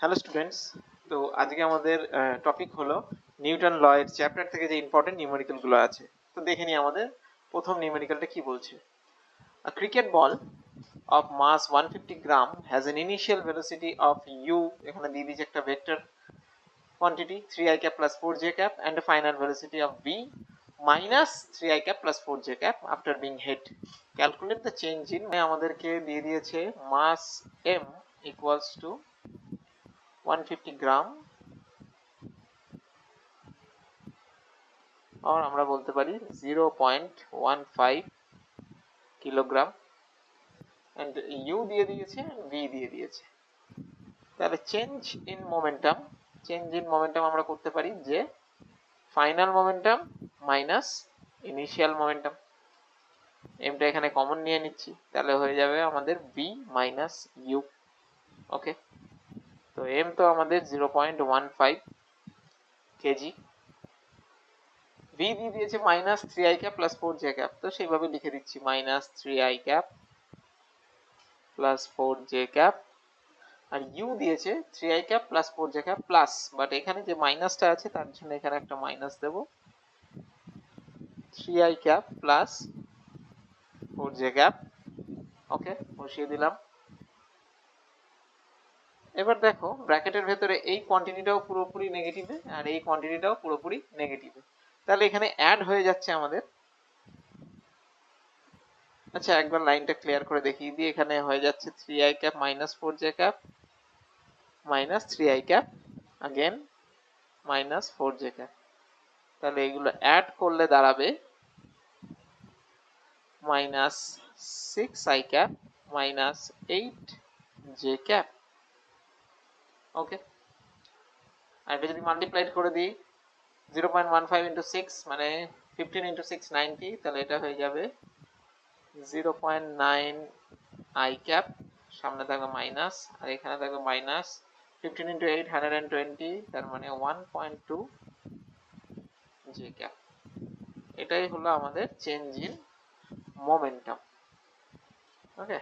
Hello students, তো আজকে আমাদের টপিক হলো নিউটন ল এর চ্যাপ্টার থেকে যে ইম্পর্টেন্ট নিউমেরিক্যাল গুলো আছে। তো দেখে নিই আমাদের প্রথম নিউমেরিক্যালটা কি বলছে। A cricket ball of mass 150 gram has an initial velocity of u, এখানে দিয়ে দিয়েছে একটা vector quantity 3i cap plus 4j cap and a final velocity of v minus 3i cap plus 4j cap after being hit. Calculate the change in, আমাদেরকে দিয়ে দিয়েছে mass m equals to 150 গ্রাম, আর আমরা বলতে পারি 0.15 কিলোগ্রাম, এন্ড ইউ দিয়ে দিয়েছে, V দিয়ে দিয়েছে। তাহলে চেঞ্জ ইন মোমেন্টাম আমরা করতে পারি যে final momentum minus initial momentum. এমটা এখানে কমন নিয়ে নিচ্ছি, তাহলে হয়ে যাবে আমাদের ভি মাইনাস ইউ। ওকে, তো এম তো আমাদের 0.15 কেজি, ভি দিয়ে দিয়েছে minus 3i cap plus 4j cap, তো সেইভাবে লিখে দিচ্ছি minus 3i cap plus 4j cap, আর ইউ দিয়েছে 3i cap plus 4j cap plus, but এখানে যে মাইনাসটা আছে তার জন্য এখানে একটা মাইনাস দেব, 3i cap plus 4j cap. Okay, বসিয়ে দিলাম। এবার দেখো ব্র্যাকেটের ভেতরে এই কোয়ান্টিটিটাও পুরোপুরি নেগেটিভে আর এই কোয়ান্টিটিটাও পুরোপুরি নেগেটিভে, তাহলে এখানে অ্যাড হয়ে যাচ্ছে আমাদের। আচ্ছা, একবার লাইনটা ক্লিয়ার করে দেখিয়ে দিই। এখানে হয়ে যাচ্ছে 3i cap minus 4j cap minus 3i cap again minus 4j cap, তাহলে এগুলো অ্যাড করলে দাঁড়াবে minus 6i cap minus 8j cap. Okay, আর এটা যদি মাল্টিপ্লাইড করে দিই 0.15 ইন্টু 6 মানে 15 ইন্টু 6 90, তাহলে এটা হয়ে যাবে 0.9i ক্যাপ, সামনে থাকবে মাইনাস আর এখানে থাকবে মাইনাস, 15 ইন্টু 8 120, তার মানে 1.2 j ক্যাপ। এটাই হলো আমাদের চেঞ্জ ইন মোমেন্টাম। ওকে,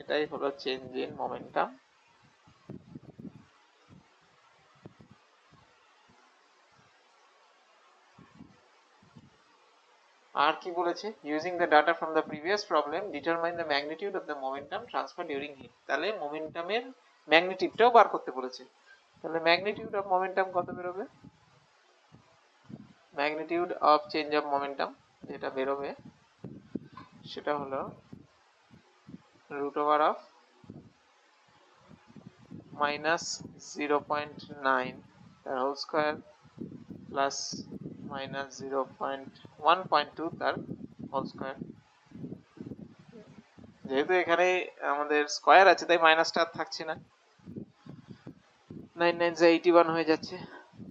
এটাই হলো চেঞ্জ ইন মোমেন্টাম। আর কি বলেছে, using the data from the previous problem determine the magnitude of the momentum transfer during hit. তাহলে মোমেন্টামের ম্যাগনিটিউডটাও বার করতে বলেছে। তাহলে ম্যাগনিটিউড অফ মোমেন্টাম কত বেরোবে, magnitude of change of momentum যেটা বেরোবে সেটা হলো রুট ওভার অফ মাইনাস 0.9 তার হোল স্কোয়ার প্লাস মাইনাস 1.2 তার হোল স্কোয়ার। যেহেতু এখানে আমাদের স্কোয়ার আছে তাই মাইনাসটা আর থাকছে না, 9 9 81 হয়ে যাচ্ছে,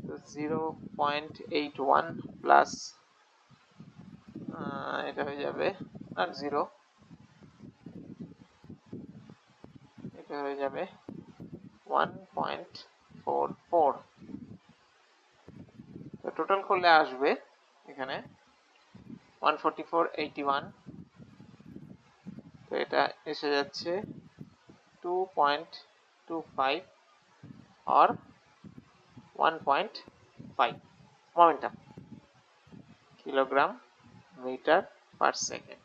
তো 0.81 প্লাস এটা হয়ে যাবে আর 0, এটা হয়ে যাবে 1.44, তো টোটাল করলে আসবে এখানে 144.81, তো এটা এসে যাচ্ছে 2.25 और 1.5 momentum kilogram metre per second.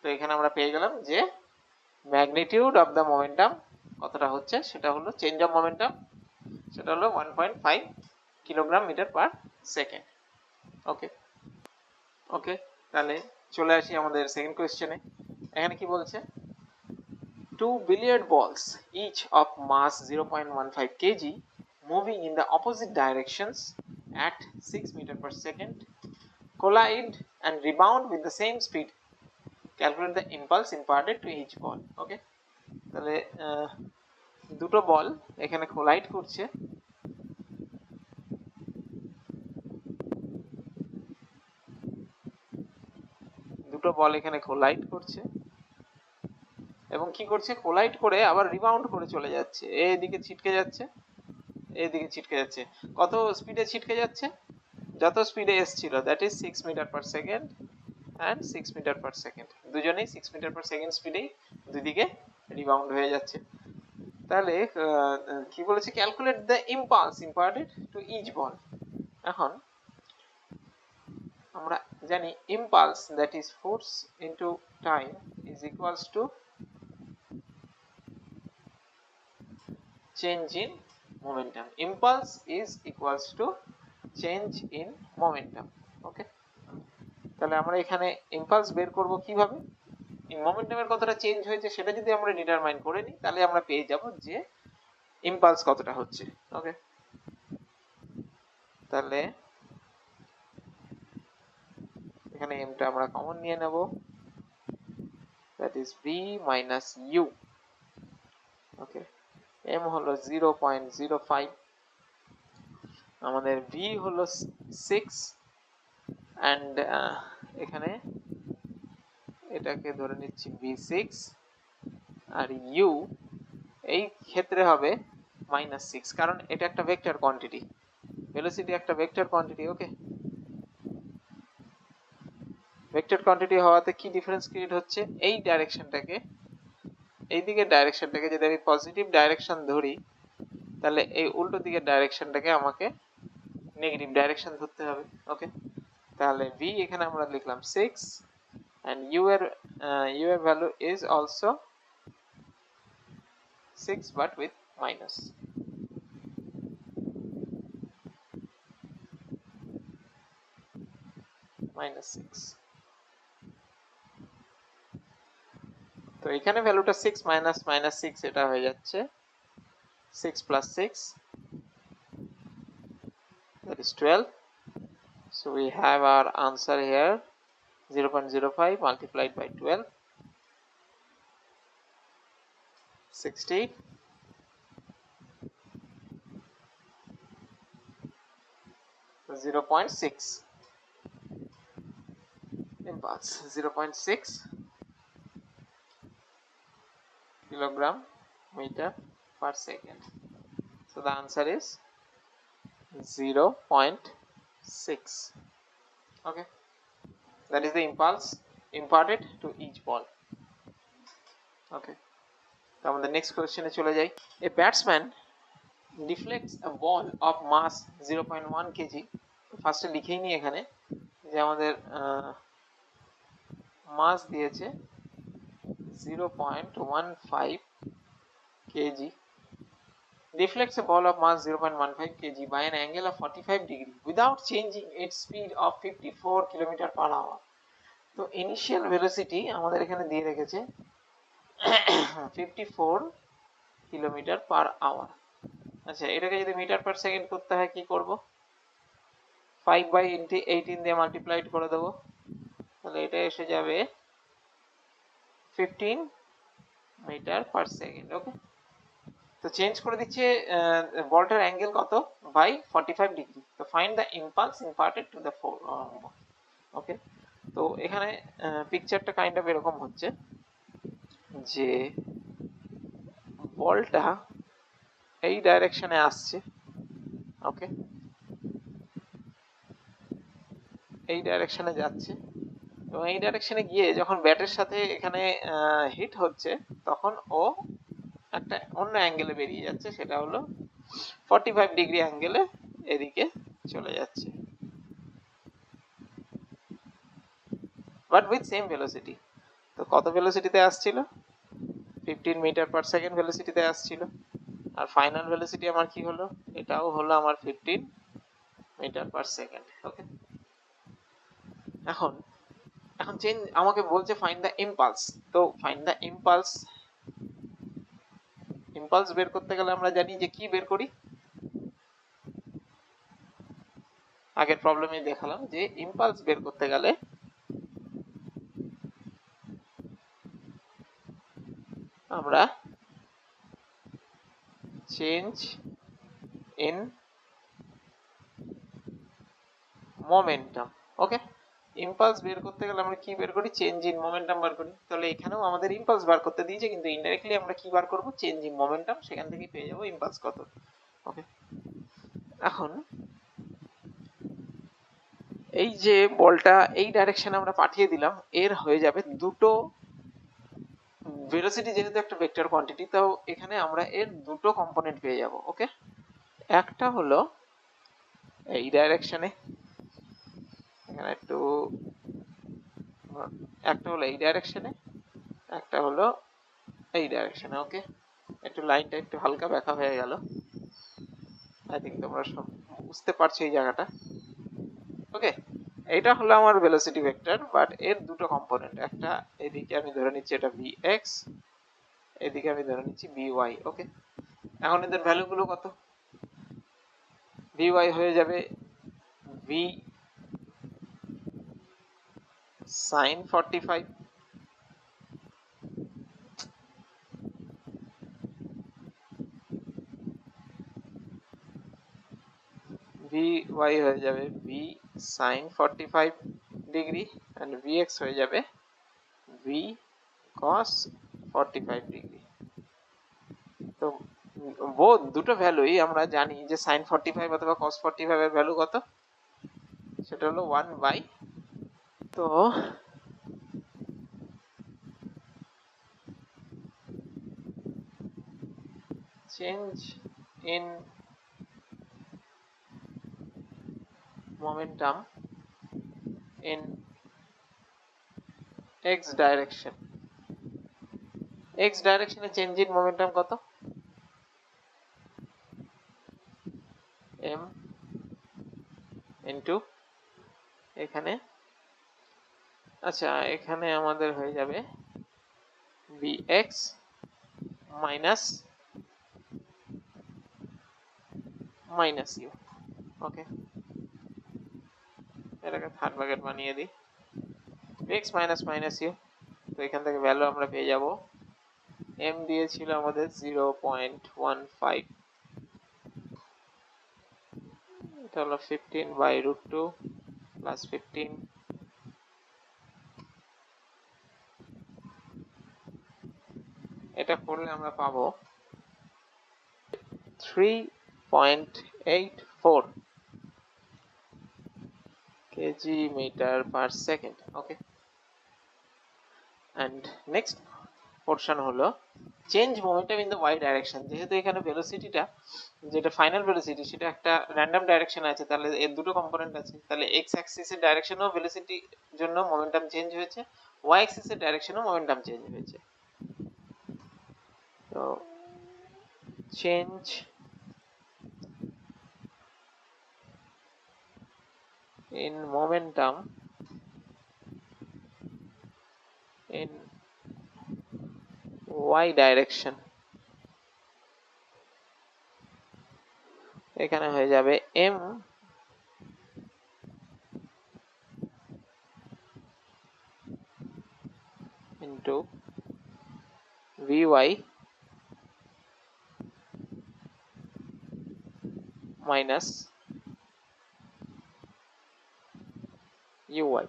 তো এখানে আমরা পেয়ে গেলাম যে ম্যাগনিটিউড অফ দ্য মোমেন্টাম কতটা হচ্ছে, সেটা হলো চেঞ্জ অফ মোমেন্টাম, সেটা হলো 1.5 কিলোগ্রাম মিটার পার সেকেন্ড। ওকে ওকে, তাহলে চলে আসি আমাদের সেকেন্ড কোয়েশ্চেনে। এখানে কি বলছে, two billiard balls each of mass 0.15 kg moving in the opposite directions at 6 meter per second collide and rebound with the same speed. Calculate the impulse imparted to each ball. Okay, তাহলে দুটো বল এখানে collide করছে, দুটো বল এখানে collide করছে এবং কি করছে, কোলাইড করে আবার রিবাউন্ড করে চলে যাচ্ছে, এদিকে ছিটকে যাচ্ছে এদিকে ছিটকে যাচ্ছে। কত স্পিডে ছিটকে যাচ্ছে, যত স্পিডে এসছিল that is 6 metre per second and 6 metre per second, দুজনেই 6 মিটার পার সেকেন্ড স্পিডেই দুদিকে রিবাউন্ড হয়ে যাচ্ছে। তাহলে কি বলেছে, calculate the impulse imparted to each ball. এখন আমরা জানি impulse that is force into time is equals to change in momentum. Impulse is equals to change in momentum. ওকে, তাহলে আমরা এখানে ইম্পালস বের করব কিভাবে, এই মোমেন্টামের কতটা চেঞ্জ হয়েছে সেটা যদি আমরা ডিটারমাইন করে নিই তাহলে আমরা পেয়ে যাব যে ইম্পালস কতটা হচ্ছে। ওকে, তাহলে এখানে এমটা আমরা কমন নিয়ে নেব, that is v minus u। Okay, m হলো 0.05, আমাদের v হলো 6 এন্ড এখানে এটাকে ধরে নিচ্ছি v6 আর u এই ক্ষেত্রে হবে -6, কারণ এটা একটা ভেক্টর কোয়ান্টিটি, ভেলোসিটি একটা ভেক্টর কোয়ান্টিটি। ওকে, ভেক্টর কোয়ান্টিটি হওয়াতে কি ডিফারেন্স ক্রিয়েট হচ্ছে, এই ডাইরেকশনটাকে, এই দিকের ডাইরেকশনটাকে যদি আমি পজিটিভ ডাইরেকশন ধরি তাহলে এই উল্টো দিকের ডাইরেকশনটাকে আমাকে নেগেটিভ ডাইরেকশন ধরতে হবে। ওকে, তাহলে v এখানে আমরা লিখলাম 6 and u এর value is also 6 but with minus। -6, তো এখানে ভ্যালুটা 6 মাইনাস -6 এটা হয়ে যাচ্ছে 6 plus 6, that is 12, so we have our answer here 0.05 multiplied by 12, 60, so 0.6 impulse, 0.6 kilogram meter per second, so the answer is 0.6. okay, that is the impulse imparted to each ball. okay, তো আমাদের next কোশ্চেনে চলে যাই। a batsman deflects a ball of mass 0.1 kg, ফার্স্টে লিখেই নি এখানে যে আমাদের মাস দিয়েছে 0.15 kg, deflects a ball of mass 0.15 kg by an angle of 45 degree without changing its speed of 54 km per hour. তো ইনিশিয়াল ভেলোসিটি আমাদের এখানে দিয়ে রেখেছে 54 কিলোমিটার পার আওয়ার। আচ্ছা, এটাকে যদি মিটার পার সেকেন্ড করতে হয় কি করব, 5/18 দিয়ে মাল্টিপ্লাইড করে দেব, তাহলে এটা এসে যাবে 15 মিটার পার সেকেন্ড। ওকে, তো চেঞ্জ করে দিচ্ছে বলটার অ্যাঙ্গেল কত, বাই 45 ডিগ্রি। তো find the impulse imparted to the okay, তো এখানে পিকচারটা কাইন্ড অফ এরকম হচ্ছে যে বলটা এই ডাইরেকশনে আসছে। ওকে, এই ডাইরেকশনে যাচ্ছে এবং এই ডাইরেকশনে গিয়ে যখন ব্যাটের সাথে এখানে হিট হচ্ছে তখন ও একটা অন্য অ্যাঙ্গেলে বেরিয়ে যাচ্ছে, সেটা হলো 45 ডিগ্রি অ্যাঙ্গেলে এদিকে চলে যাচ্ছে, বাট উইথ সেম ভেলোসিটি। তো কত ভেলোসিটিতে আসছিল, 15 মিটার পার সেকেন্ড ভেলোসিটিতে আসছিল, আর ফাইনাল ভেলোসিটি আমার কি হলো, এটাও হলো আমার 15 মিটার পার সেকেন্ড। ওকে, এখন চেঞ্জ আমাকে বলছে ফাইন্ড দ্য ইম্পালস। তো ফাইন্ড দ্য ইম্পালস, ইম্পালস বের করতে গেলে আমরা জানি যে কি বের করি, আগের প্রবলেমে দেখালাম যে ইম্পালস বের করতে গেলে আমরা change in momentum. Okay, impulse বের করতে গেলে আমরা কি বের করি, চেঞ্জ ইন মোমেন্টাম বার করি। তাহলে এখানেও আমাদের ইম্পালস বার করতে দিয়েছে, কিন্তু ইনডাইরেক্টলি আমরা কি বার করব, চেঞ্জ ইন মোমেন্টাম, সেখান থেকে পেয়ে যাব ইম্পালস কত। ওকে, এখন এই যে বলটা এই ডাইরেকশনে আমরা পাঠিয়ে দিলাম, এর হয়ে যাবে দুটো ভেলোসিটি, যেহেতু একটা ভেক্টর কোয়ান্টিটি, তো এখানে আমরা এর দুটো কম্পোনেন্ট পেয়ে যাব। ওকে, একটা হলো এই ডাইরেকশনে, এখানে একটা হলো এই ডাইরেকশনে, একটা হলো এই ডাইরেকশনে। ওকে, একটু লাইনটা একটু হালকা ব্যাকা হয়ে গেল, আই থিঙ্ক তোমরা সব বুঝতে পারছো এই জায়গাটা। ওকে, এটা হলো আমার ভেলোসিটি ভেক্টর, বাট এর দুটো কম্পোনেন্ট, একটা এদিকে আমি ধরে নিচ্ছি এটা vx, এদিকে আমি ধরে নিচ্ছি vy। ওকে, এখন এদের ভ্যালুগুলো কত? vy হয়ে যাবে v sin 45, vy হয়ে যাবে v sin 45 degree, and vx হয়ে যাবে v cos 45 ডিগ্রি। তো বোধ দুটো ভ্যালুই আমরা জানি যে sin 45 অথবা cos 45 এর ভ্যালু কত, সেটা হলো 1 বাই, তো change in momentum in x direction, x ডাইরেকশনে চেঞ্জ ইন মোমেন্টাম কত? m ইনটু এখানে, আচ্ছা এখানে আমাদের হয়ে যাবে vx মাইনাস মাইনাস ইউ। ওকে, এটাকে থার্ড ব্র্যাকেট বানিয়ে দিই, vx মাইনাস মাইনাস ইউ। তো এখান থেকে ভ্যালু আমরা পেয়ে যাব, m দিয়েছিল আমাদের 0.15, এটা হলো 15 বাই রুট 2 প্লাস 15, এটা করলে আমরা পাবো 3.84 KG metre per second. Okay, and next portion হলো change momentum in the Y direction. যেহেতু এখানে ভেলোসিটিটা, যেটা ফাইনাল ভেলোসিটি, সেটা একটা র্যান্ডম ডাইরেকশন আছে, তাহলে এর দুটো কম্পোনেন্ট আছে, তাহলে এক্স অ্যাক্সিসের ডাইরেকশনেও ভেলোসিটির জন্য মোমেন্টাম চেঞ্জ হয়েছে, ওয়াই অ্যাক্সিসের ডাইরেকশনেও মোমেন্টাম চেঞ্জ হয়েছে। তো change in momentum in y direction, এখানে হয়ে যাবে m into vy minus uy।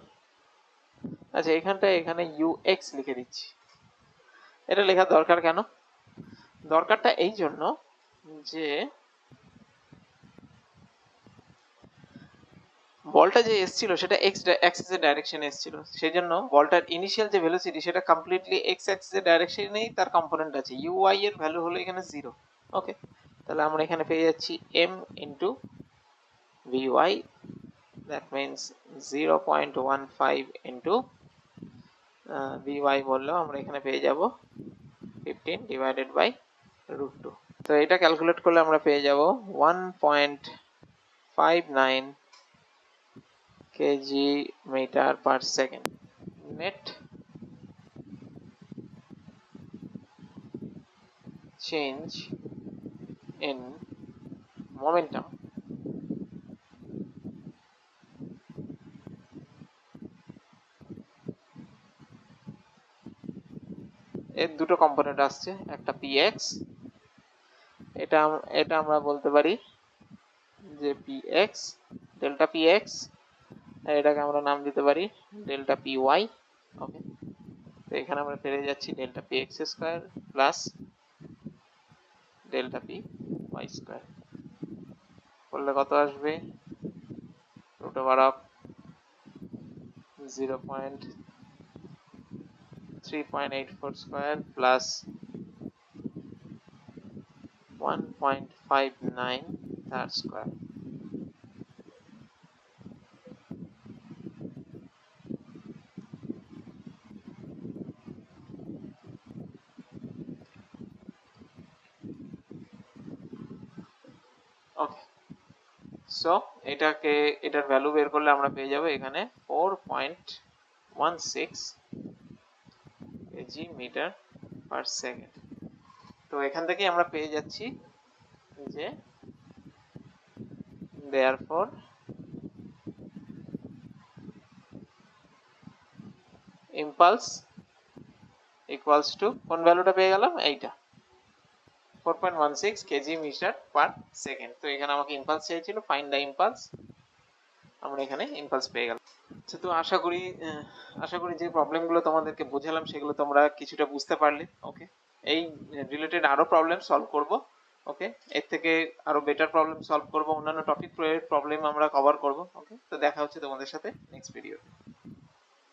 আচ্ছা এখানটায় এখানে ux লিখে দিচ্ছি, এটা লেখার দরকার কেন? দরকারটা এই জন্য যে বলটা যে এসেছিল সেটা এক্স অ্যাক্সিসের ডাইরেকশনে এসেছিল, সেই জন্য বলটার ইনিশিয়াল যে ভেলোসিটি সেটা কমপ্লিটলি এক্স অ্যাক্সিসের ডাইরেকশনেই তার কম্পোনেন্ট আছে, ইউআই এর ভ্যালু হলো এখানে 0। ওকে, তাহলে আমরা এখানে পেয়ে যাচ্ছি m into vy, that means 0.15 into vy বললেও আমরা এখানে পেয়ে যাব 15 ডিভাইডেড বাই রুট 2। তো এটা ক্যালকুলেট করলে আমরা পেয়ে যাব 1.59 KG metre per second. Net change in momentum এর দুটো কম্পোনেন্ট আসছে, একটা px, এটা আমরা বলতে পারি যে px, ডেল্টা px, আর এটাকে আমরা নাম দিতে পারি ডেল্টা py। ওকে, তো এখানে আমরা পেয়ে যাচ্ছি delta px square plus delta py square, করলে কত আসবে? Root over of 0.3.84 square plus 1.59 তার স্কয়ার। ওকে, সো এটার ভ্যালু বের করলে আমরা পেয়ে যাব এখানে 4.16 কেজি মিটার পার সেকেন্ড। তো এখান থেকে আমরা পেয়ে যাচ্ছি যে therefore impulse equals to কোন ভ্যালুটা পেয়ে গেলাম, এইটা 4.16 কেজি মিটার পার সেকেন্ড। তো এখানে আমাকে ইম্পালস চাইছিল, ফাইন্ড দ্য ইম্পালস, আমরা এখানে ইম্পালস পেয়ে গেলাম। তো আশা করি যে প্রবলেমগুলো তোমাদেরকে বোঝালাম সেগুলো তোমরা কিছুটা বুঝতে পারলে। ওকে, এই রিলেটেড আরো প্রবলেম সলভ করব। ওকে, এর থেকে আরো বেটার প্রবলেম সলভ করব, অন্যান্য টপিক প্রবলেম আমরা কভার করব। ওকে, তো দেখা হচ্ছে তোমাদের সাথে নেক্সট ভিডিওতে।